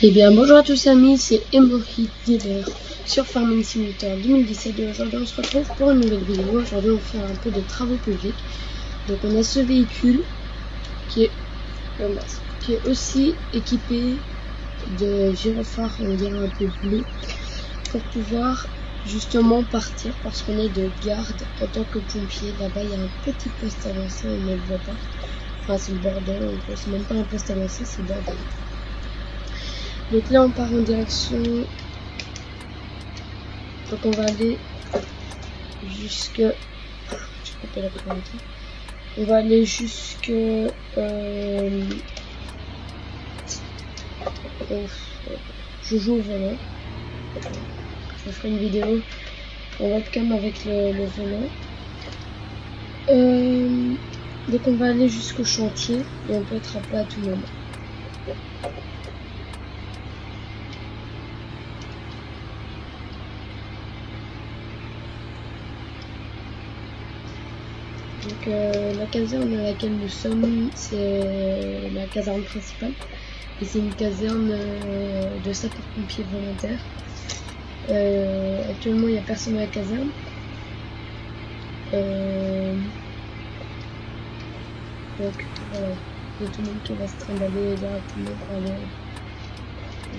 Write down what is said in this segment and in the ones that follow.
Eh bien bonjour à tous amis, c'est Emory Dealer sur Farming Simulator 2017 et aujourd'hui on se retrouve pour une nouvelle vidéo. Aujourd'hui on va faire un peu de travaux publics. Donc on a ce véhicule qui est aussi équipé de gyrophares, on dirait un peu bleu, pour pouvoir justement partir parce qu'on est de garde en tant que pompier. Là-bas il y a un petit poste avancé, on ne le voit pas. Enfin c'est le bordel, en gros c'est même pas un poste avancé, c'est le bordel. Donc là on part en direction, donc on va aller jusque, on va aller jusque je joue au volant, je ferai une vidéo en webcam avec le volant. Donc on va aller jusqu'au chantier et on peut être appelé à tout moment. Donc la caserne à laquelle nous sommes, c'est la caserne principale et c'est une caserne de sapeurs-pompiers volontaires. Actuellement il n'y a personne à la caserne. Donc voilà, il y a tout le monde qui va se trimballer directement pour aller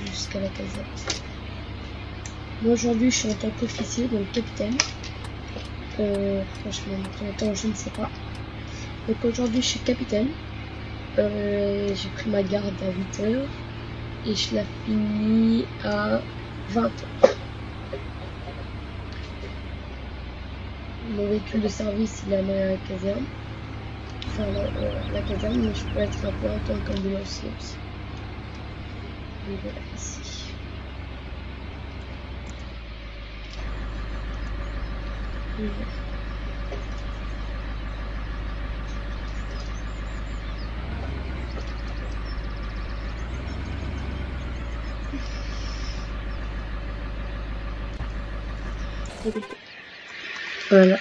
jusqu'à la caserne. Moi aujourd'hui je suis en tant qu'officier, donc capitaine. Franchement, attends, je ne sais pas. Donc aujourd'hui je suis capitaine. J'ai pris ma garde à 8 h et je la finis à 20 h. Mon véhicule de service il est à la caserne. Enfin la caserne, mais je peux être appelé en tant qu'ambulancier aussi. Donc voilà, ici. Voilà.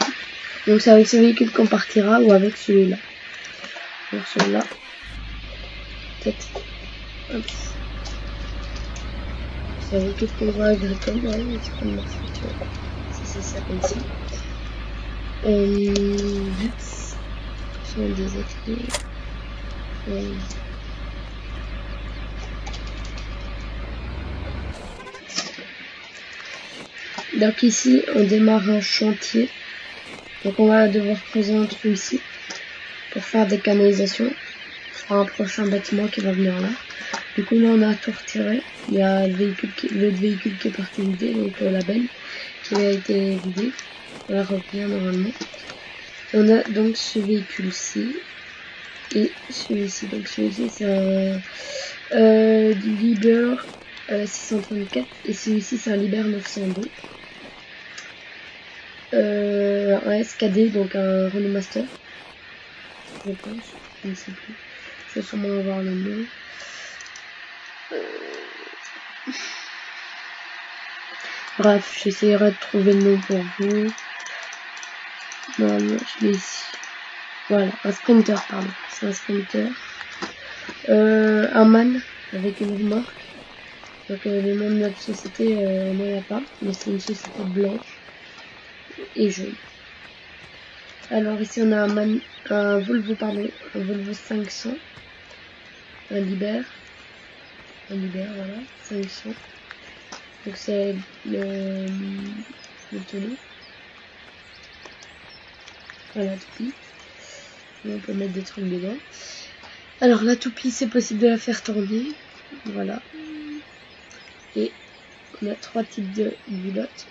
Donc c'est avec ce véhicule qu'on partira ou avec celui-là. Donc celui-là. Peut-être. C'est un véhicule convoi agricole, ouais, mais c'est comme marque. C'est ça comme ça. Sont des écrits. Donc ici on démarre un chantier. Donc on va devoir creuser un trou ici pour faire des canalisations. Ce sera un prochain bâtiment qui va venir là. Du coup là on a tout retiré. Il y a l'autre véhicule qui est parti vider, donc la benne qui a été vidée. On va revenir normalement. On a donc ce véhicule-ci et celui-ci. Donc celui-ci c'est un Liber 634 et celui-ci c'est un Liber 902. Un SKD, donc un Renault Master, je pense, je ne sais plus. Je vais sûrement avoir le nom. Bref, j'essaierai de trouver le nom pour vous. Normalement, je l'ai ici. Voilà, un Sprinter, pardon. C'est un Sprinter. Un MAN avec une remorque. Donc le nom de notre société, on n'en a pas, mais c'est une société blanche et jaune. Alors ici on a un Volvo 500, un Liber, voilà, 500. Donc c'est le tonneau. Voilà, la toupie. Et on peut mettre des trucs dedans. Alors la toupie, c'est possible de la faire tourner. Voilà. Et on a 3 types de boulottes.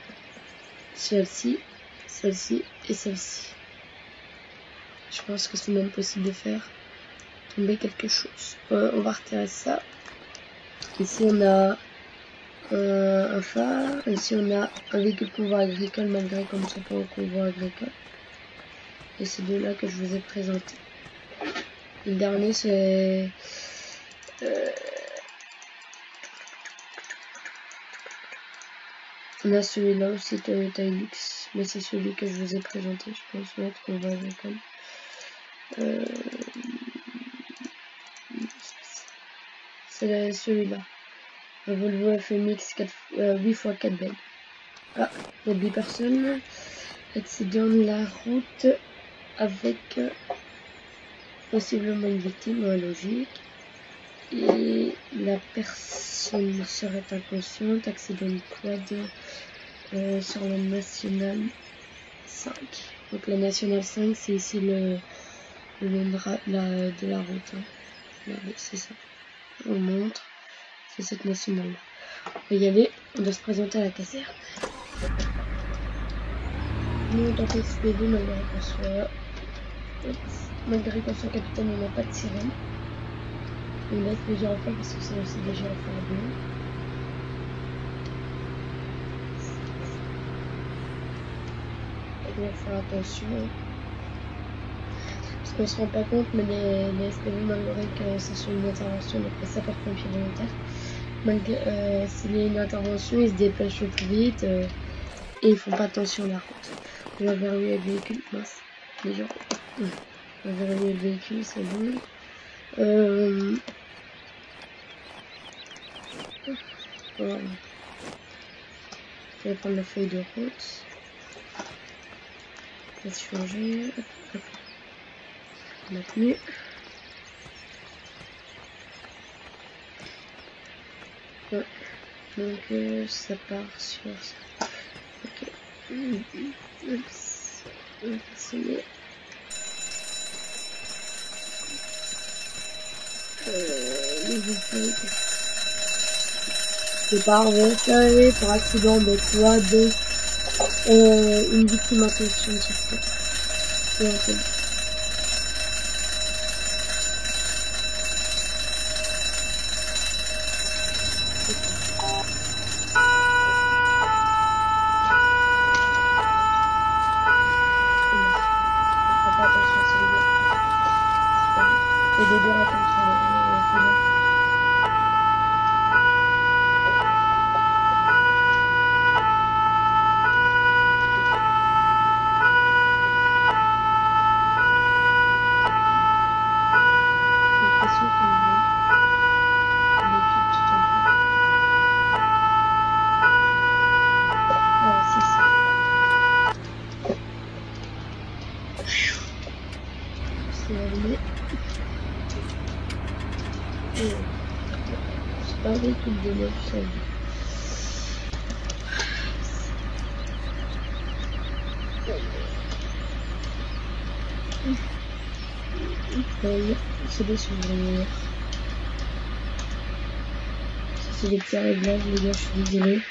Celle-ci, celle-ci et celle-ci. Je pense que c'est même possible de faire tomber quelque chose. On va retirer ça. Ici on a un phare. Ici on a un véhicule convoi agricole, malgré qu'on ne soit pas en convoi agricole. Et c'est de là que je vous ai présenté. Et le dernier c'est on a celui-là aussi, Toyota Hilux, mais c'est celui que je vous ai présenté, je pense mettre convoi agricole. C'est celui-là. Un Volvo FMX 8 x 4 belles. Ah, il y a 10 personnes. Accident de la route avec possiblement une victime, logique. Et la personne serait inconsciente. Accident de quad sur la nationale 5. Donc la nationale 5, c'est ici le long de la route. Hein. Regardez, c'est ça. On montre. C'est cette nationale là. On va y aller. On doit se présenter à la caserne. Nous, en tant qu'SPV, malgré qu'on soit capitaine, on n'a pas de sirène. On laisse plusieurs fois parce que c'est aussi déjà à faire bien. Il faut faire attention. Parce qu'on se rend pas compte, mais les SPV, malgré que ce soit une intervention, donc les sapeurs-pompiers volontaires, s'il y a une intervention, ils se dépêchent au plus vite et ils font pas attention à la route. On va verrouiller le véhicule, mince, les gens. On va verrouiller le véhicule, c'est bon. Voilà. Je vais prendre la feuille de route. On va se changer. Hop, hop. Maintenu. Ouais. Donc ça part sur ça. Ok. C'est mieux. Départ vérifié pour accident de quad. Une victime inconsciente sur place. Et des deux racontes sur le c'est pas un véhicule de neuf, ça. C'est des souvenirs. C'est des petits réglages, les gars, je suis désolée.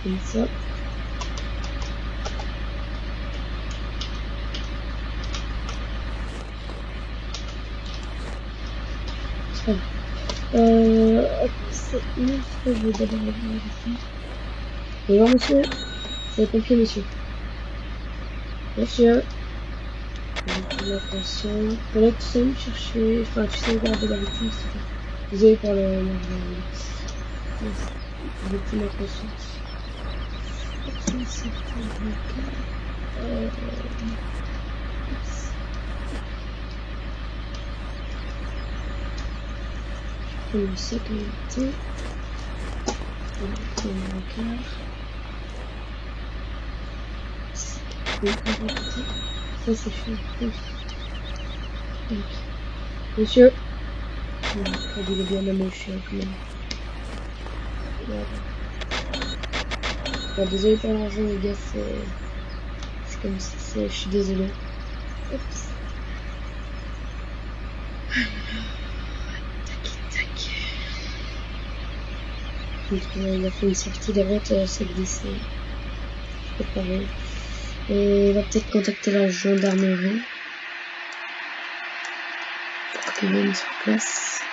Comme ça. Je vais d'abord le voir ici. Bonjour monsieur, c'est le pompier monsieur. Monsieur, attention. Voilà, tu sais me chercher, enfin tu sais regarder la victime s'il te plaît. Désolé pour le victime inconsciente. Une sécurité. Ça c'est fait. Monsieur. Il est bien amoché quand même. Voilà. Désolé pour l'argent les gars, c'est comme ça, je suis désolée. Oups. Donc, il a fait une sortie de route, c'est glissé. C'est pareil. Et il va peut-être contacter la gendarmerie. Pour qu'ils viennent sur place.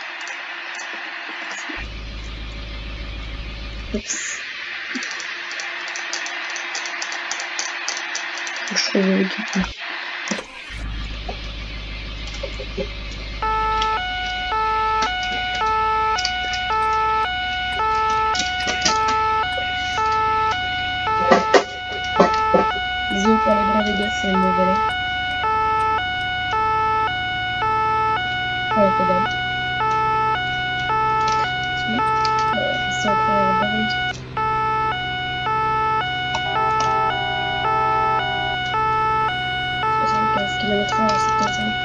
Oups. Je trouve le guide. Désolé pour les bras les gars, c'est un mauvais. Ouais, c'est bon.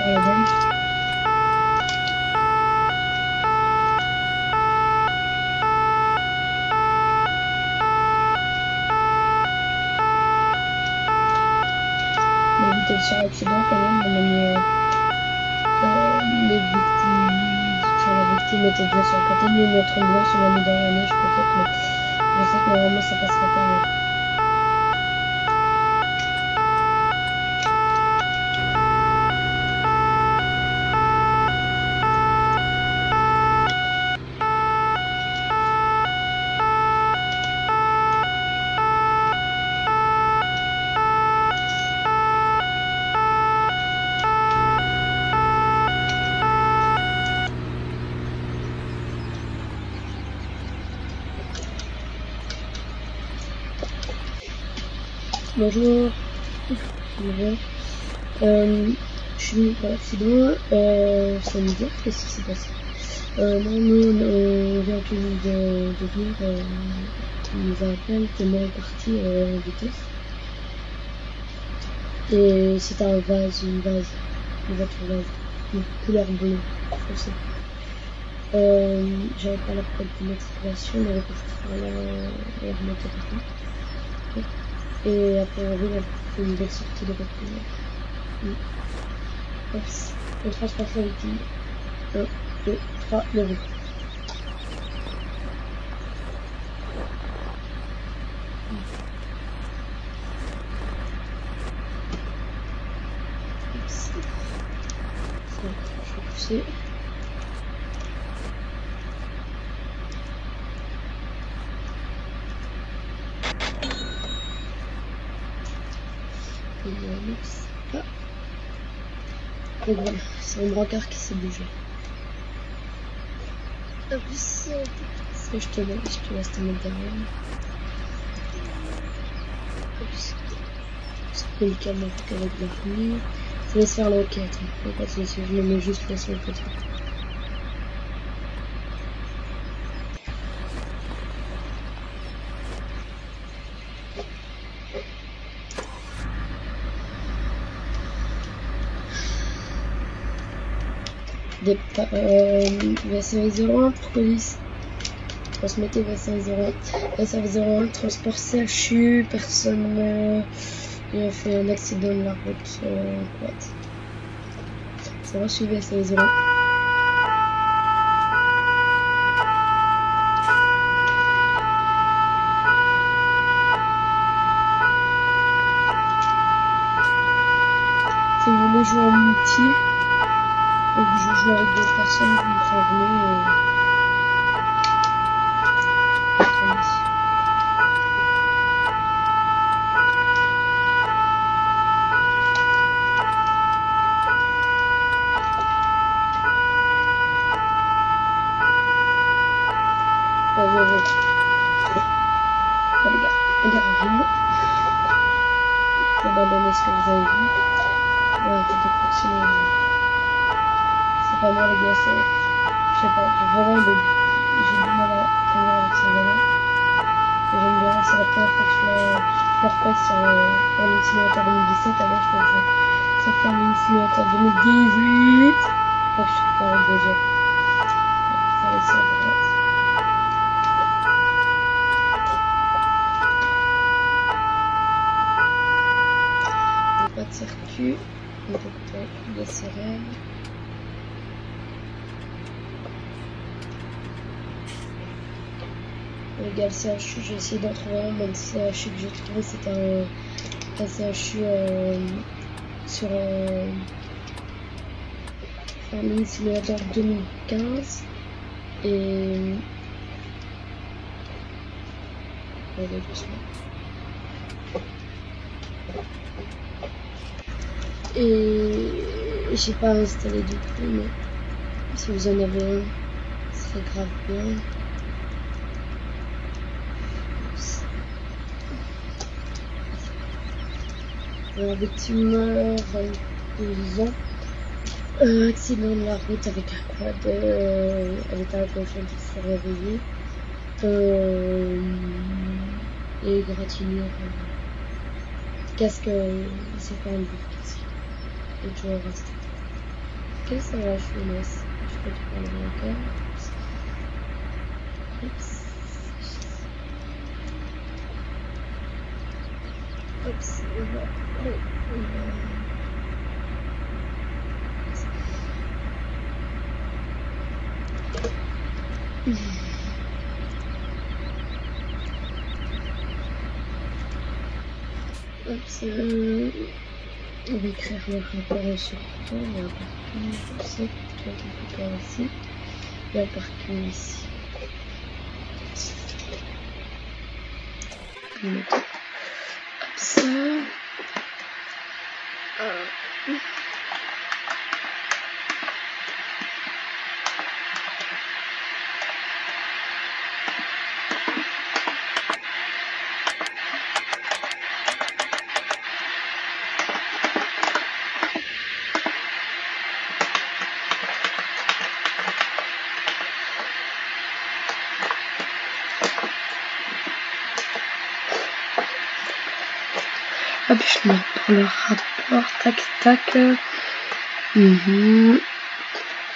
à la bonne. On a évité sur l'accident quand même, on a mis les victimes, enfin la victime était déjà sur le côté, nous notre ambulance on l'a mis dans la neige peut-être, mais je sais que normalement ça passerait pas. Mais... Bonjour, je suis venue pour l'accident, ça me dit qu'est-ce qui s'est passé. Non, nous on vient tout juste de venir, on nous a appelé, le témoin est parti en vitesse. Et c'était un vase, une voiture vase, une couleur bleue, foncé. J'avais pas la plaque d'immatriculation, mais elle était sur la remontée par contre. Et après on a fait une belle sortie de voiture. On transporte la victime. 1, 2, 3, levez. Je vais pousser. Et voilà, c'est un brancard qui s'est bougé. Je te laisse te mettre derrière. C'est délicat avec la famille. Je laisse faire l'enquête. Je me mets juste là sur le côté. VSAV 01 pour police. Transmettez VSAV 01. VSAV 01, transport CHU, personne il a fait un accident de la route. C'est reçu VSAV 01. Si vous voulez jouer en multi, donc je joue avec d'autres personnes, vous me prévenez. Abandonnez ce que vous avez vu. Ouais, tout est continué. C'est pas mal les gars, je sais pas, vraiment j'ai du mal à tenir avec ces gars-là. J'aime bien, c'est la première fois que je leur passe sur un simulateur 2017, avant je peux ça fait un simulateur 2018. Faut que je suis pas le deuxième. Ça va essayer de droite. Pas de circuit, on peut couper les sirènes. Les gars, le CHU, j'ai essayé d'en trouver un, mais le CHU que j'ai trouvé c'était un CHU sur un mini simulateur 2015 et j'ai pas installé du coup, mais si vous en avez un, ce serait grave bien. La victime 22 ans, accident de la route avec un quad, elle était à la gauche, elle s'est réveillée, et égratignure, casque, c'est pas un bout de casque, et toujours resté. Ok, ça va, je vous laisse. Je peux te prendre encore. Oups. Oups, Oups, on va écrire le rapport sur toi, il y a un parking, je sais, toi quelque part ici, il y a un parking ici. On va mettre ça. Hop, je note pour le rapport, tac tac.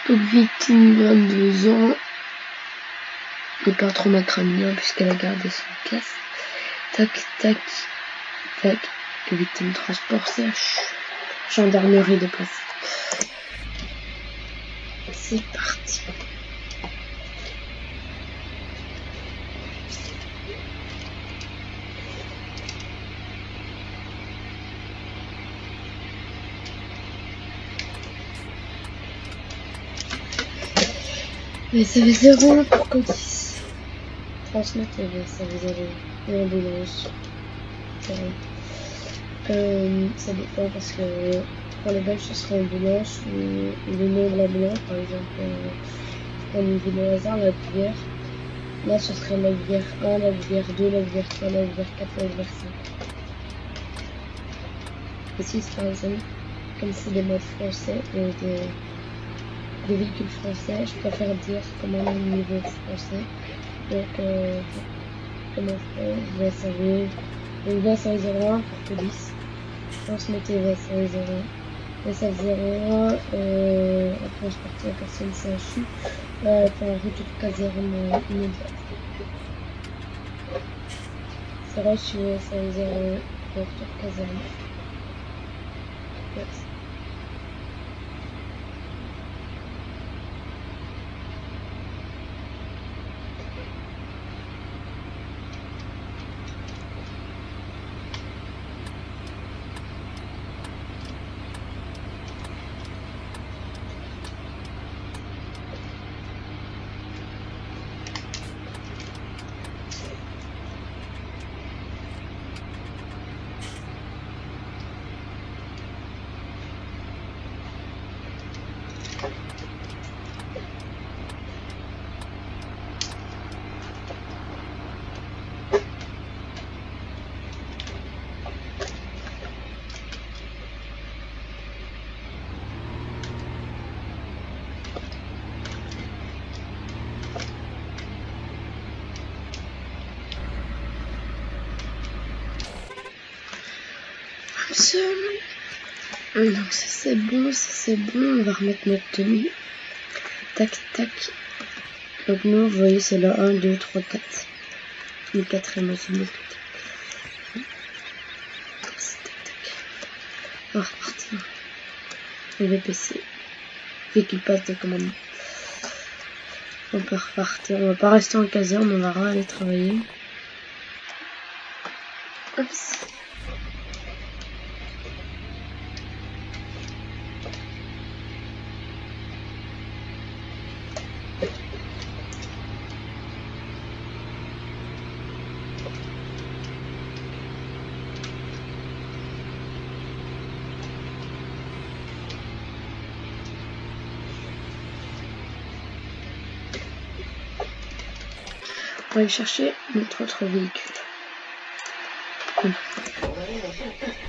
Donc victime 22 ans. Ne pas trop mettre un lien puisqu'elle a gardé son casque. Tac tac tac. Victime transport CH. Gendarmerie déplacée. C'est parti. Mais ça fait 0 pour qu'on 10. Transmettre et ça fait 0. Et ambulance. Ça dépend parce que pour les Belges ce sera ambulance ou le nom de l'ambulance, par exemple en niveau de hasard, la bière. Là ce serait la bière 1, la bière 2, la bière 3, la bière 4, la bière 5. Et 6 par exemple, comme c'est des modes français et des véhicules français, je préfère dire comment on est au niveau français. Donc comment faire, VSAV, donc VSAV 01 pour police, transmettez VSAV 01, VSAV 01 après transporter la personne CHU, faire retour caserne immédiat. C'est reçu VSAV 01 pour retour caserne. Merci. Donc ça c'est bon, on va remettre notre tenue. Tac tac. Donc nous vous voyez c'est le 1, 2, 3, 4. Le 4ème aussi. Tac tac. On va repartir. Le VPC. Véhicule passe de commandement. On peut repartir. On va pas rester en caserne, on va aller travailler. Hop. On va aller chercher notre autre véhicule.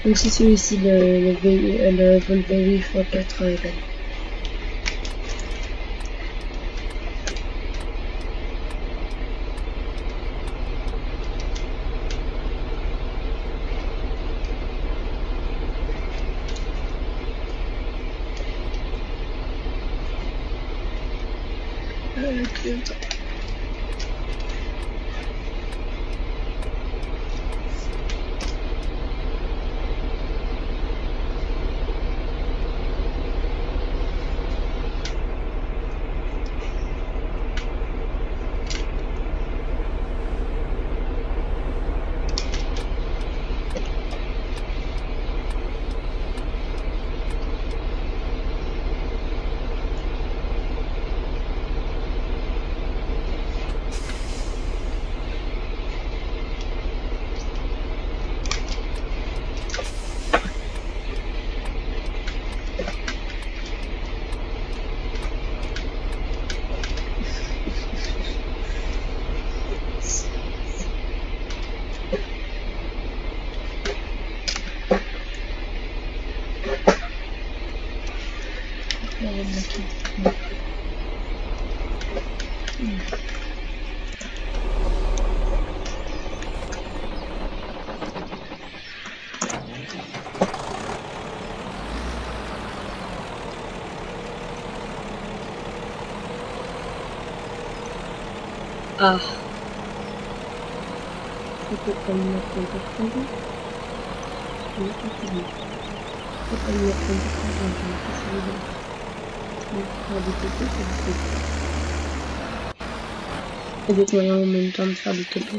Donc c'est celui-ci, le Volvo x4 Ben. plus longtemps. Ah, c'était pas une lettre d'importance. Je n'ai pas fini. C'est pas une lettre d'importance, je n'ai pas fini. Donc, pour des côtés, c'est du côté. Et donc, moyen en même temps de faire du côté. Je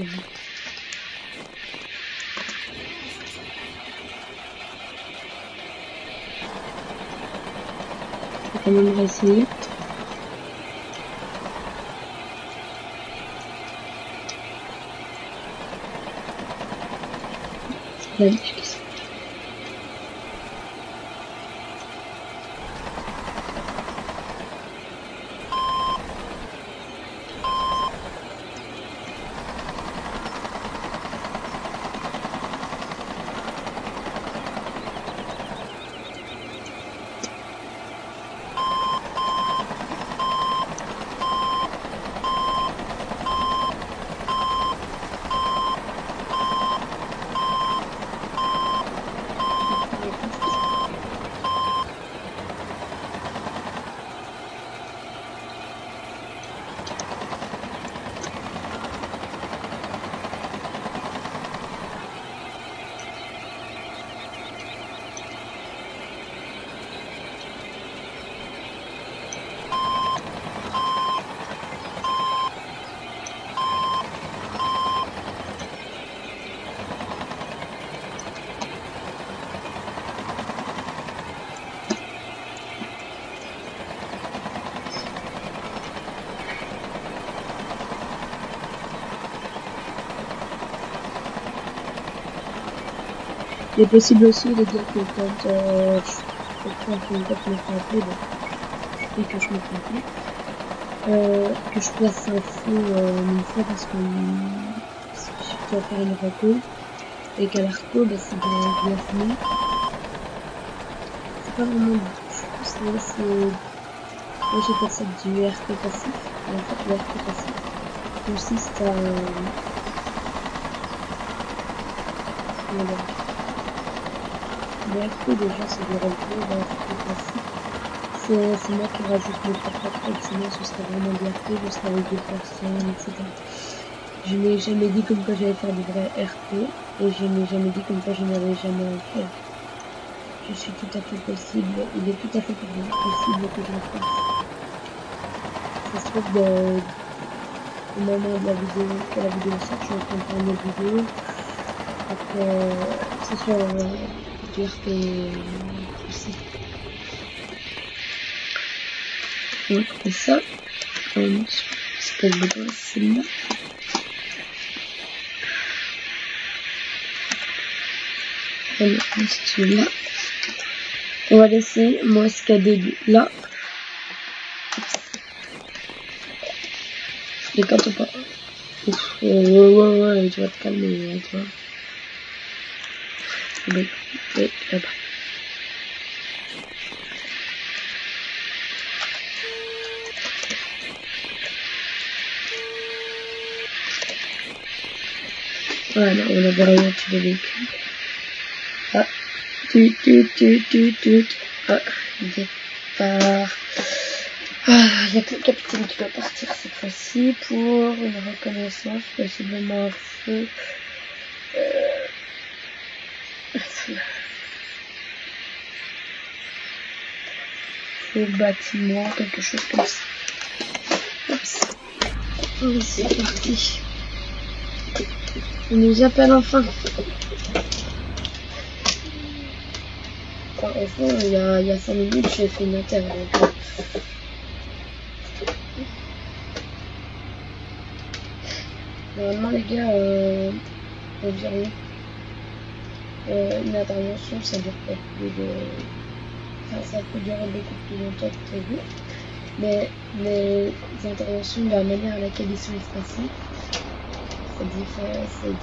vais quand même réessayer. La discussion. Il est possible aussi, les gars, que quand je me fais appeler, et que je me fais appeler, que je fasse un feu une fois parce que je dois faire une reco, et qu'à la reco, bah, c'est bien fini. C'est pas vraiment moi j'appelle ça du RP passif, et en fait le RP passif consiste à le RP déjà c'est du roleplay, le RP passif c'est moi qui rajoute mes propres trucs, sinon ce serait vraiment du RP, je serais avec des personnes, etc. Je n'ai jamais dit comme quoi j'allais faire du vrai RP, et je n'ai jamais dit comme quoi je n'allais jamais en faire. Je suis tout à fait possible, il est tout à fait possible que je le fasse. Ça se trouve au moment de la vidéo, que la vidéo sort, je suis en train de faire une autre vidéo. Après, c'est sur du RP aussi. Donc, c'est ça. C'est pas le bouton, c'est là. Voilà, c'est celui-là. On va laisser mon SKD là. Et quand on part. Ouais, tu vas te calmer, toi. Oui, là-bas. Voilà, on a vraiment tué le véhicule. Ah, tut. Ah, départ. Il n'y a que le capitaine qui doit partir cette fois-ci pour une reconnaissance, possiblement un feu. Au bâtiment, quelque chose comme ça. Oups. Oui, c'est parti. On nous appelle enfin. Enfin, au fond, il y a 5 minutes, j'ai fait une inter. Donc, normalement, les gars, environ une intervention, ça dure pas plus de. Enfin, ça peut durer beaucoup plus longtemps que prévu. Mais les interventions, de la manière à laquelle ils sont espacés, c'est différent en fait.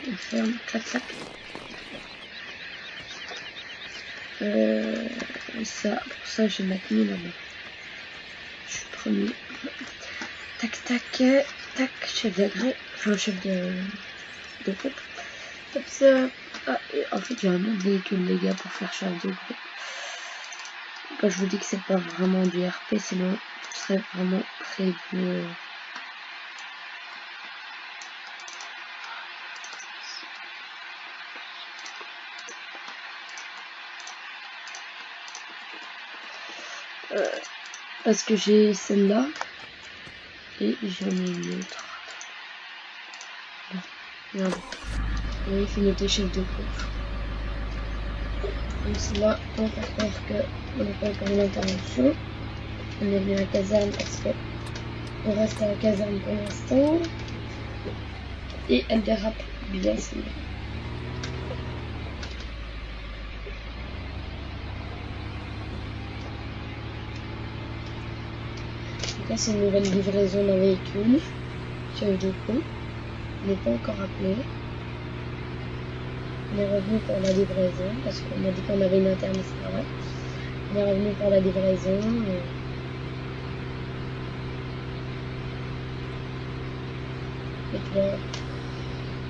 On ferme, clac clac. Pour ça, j'ai maintenu là-bas. Je suis premier. Tac tac, tac, chef d'agré, enfin chef de groupe. Comme ça. Ah, et en fait, j'ai un autre véhicule, les gars, pour faire chef de groupe. Quand je vous dis que c'est pas vraiment du RP, sinon ce serait vraiment prévu. Parce que j'ai celle-là et j'en ai une autre. Bon, regardez. Oui, il faut noter chef de groupe. Donc celle-là, on va faire croire qu'on n'a pas encore une intervention. On est venu à la caserne parce que on reste à la caserne pour l'instant. Et elle dérape bien celle-là. Donc là, c'est une nouvelle livraison d'un véhicule. Chef de groupe. On n'est pas encore appelé. On est revenu pour la livraison parce qu'on m'a dit qu'on avait une interne, c'est pas vrai. On est revenu pour la livraison. Et puis là,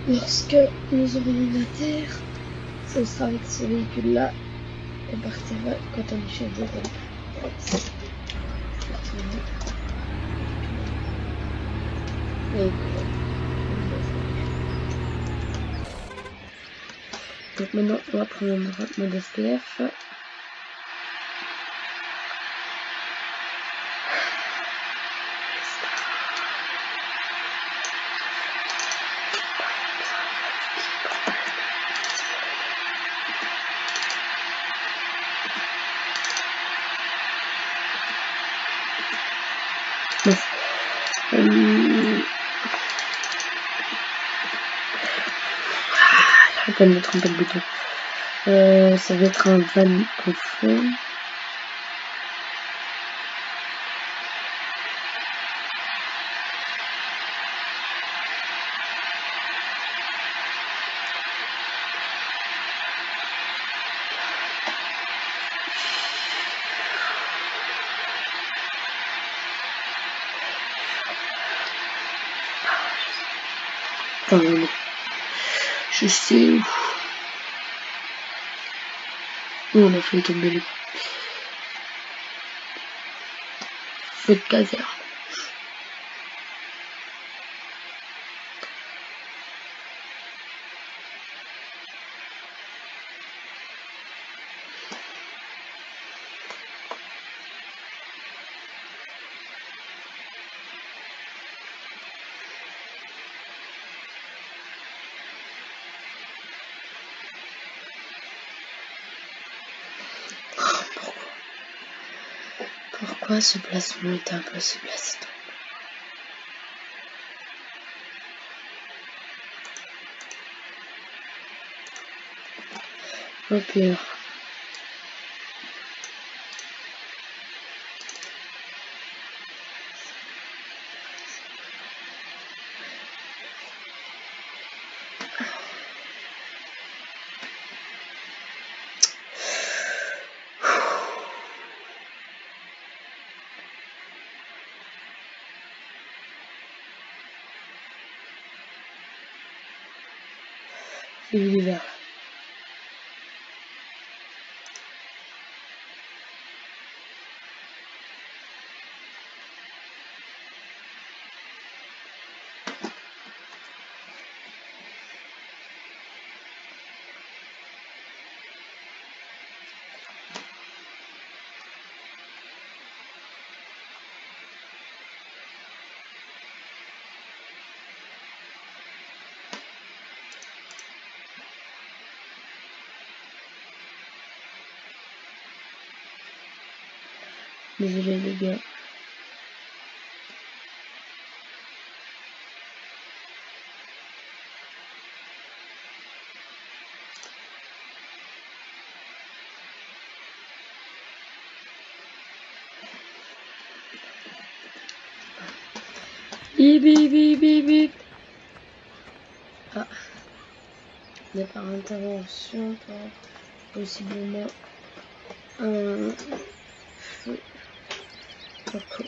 lorsque nous aurons une inter, ce sera avec ce véhicule-là. On partira quand on est chef de groupe. Donc maintenant, on va prendre le mode SPF. Je vais pas me tromper le bouton. Ça va être un van au fond. Enfin, non. Je sais où. Où on a fait tomber le feu de caserne. Pourquoi ce placement est impossible à cet endroit? Au pire. C'est l'hiver. Désolé les gars. Bip bip bip bip bip. Ah. Départ intervention par possiblement un feu. D'accord.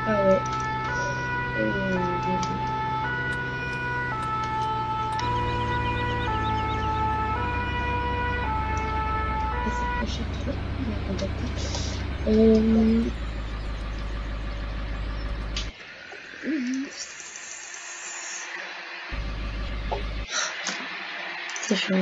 Ah ouais. C'est pas cher trop. On va contacter. C'est chaud.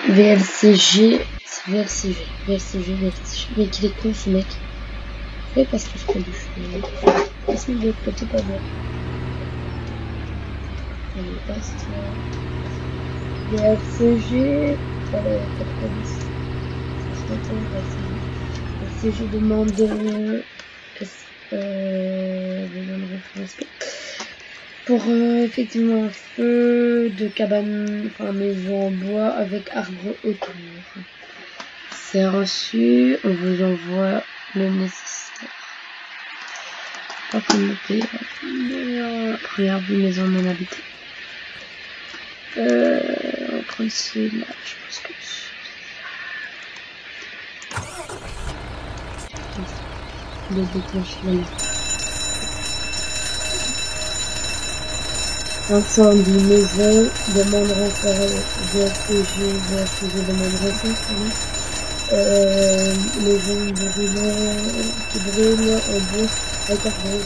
VLCG, c'est VLCG, mais qu'il est con ce mec. Ouais, parce que je prends du cheveu. Laisse-moi de l'autre côté, pas bon. Allez, passe VLCG, voilà, 90. VLCG demande respect. Pour effectivement un feu de cabane, enfin maison en bois avec arbre autour. C'est reçu, on vous envoie le nécessaire. Pas comme le pays. Première vue maison non habitée. Entre celui-là, je pense que le déclenche là. Incendie maison, demande renfort VFCG demande renfort, maison brûlée, qui brûle en bois avec arbre.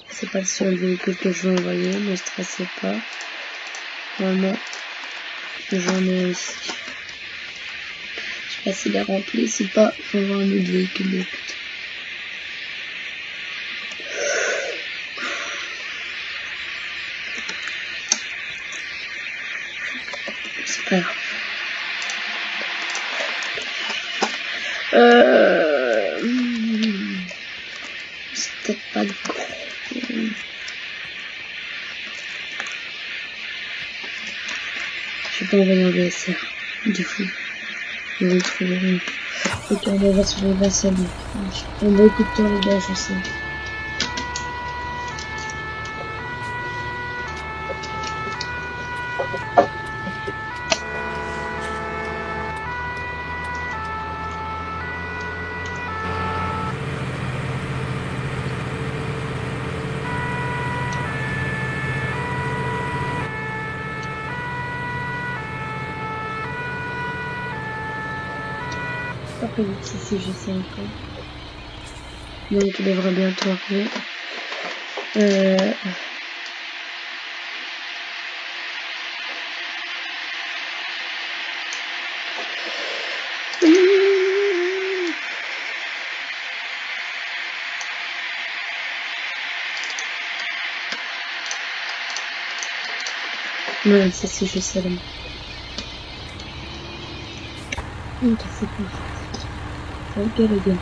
C'est pas le seul véhicule que je vais envoyer, ne stressez pas. Vraiment, j'en ai aussi. Je sais pas s'il est rempli, si pas, il faut avoir un autre véhicule de côté. C'est pas grave. C'est peut-être pas le coup. Je vais pas envoyer un VSR. Du coup, je vais le trouver. Ok, on va sur les vassals. Je prends beaucoup de temps, les gars, je sais. Après, si j'essaie encore. Donc, il devrait bientôt arriver. Ouais, c'est ce que je sais là. Ok, c'est parti. Ok les gars.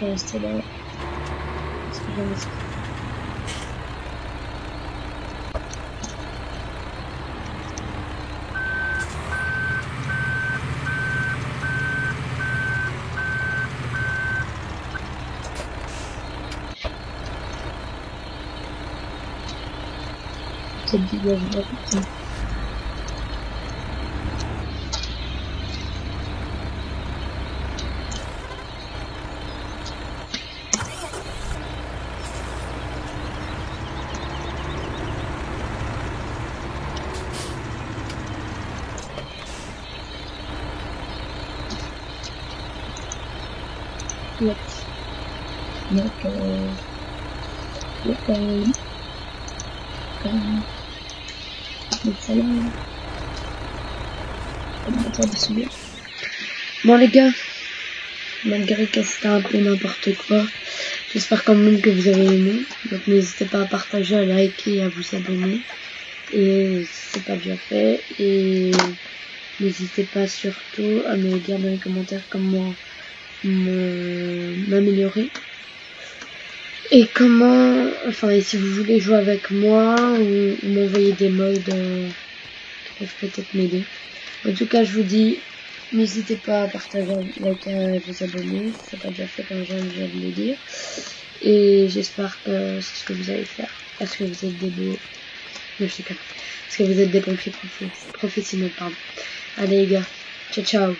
Je vais rester là. Parce que j'aime ça. Cette vidéo, je vais pas. Bon les gars, malgré que c'était un peu n'importe quoi, j'espère quand même que vous avez aimé. Donc n'hésitez pas à partager, à liker et à vous abonner. Et si c'est pas déjà fait, et n'hésitez pas surtout à me dire dans les commentaires comment m'améliorer. Et comment, enfin, et si vous voulez jouer avec moi ou m'envoyer des modes qui peuvent peut-être m'aider. En tout cas, je vous dis, n'hésitez pas à partager, liker et vous abonner, si c'est pas déjà fait comme je viens de le dire. Et j'espère que c'est ce que vous allez faire, parce que vous êtes des beaux, non, je sais pas, parce que vous êtes des pompiers professionnels, pardon. Allez les gars, ciao ciao.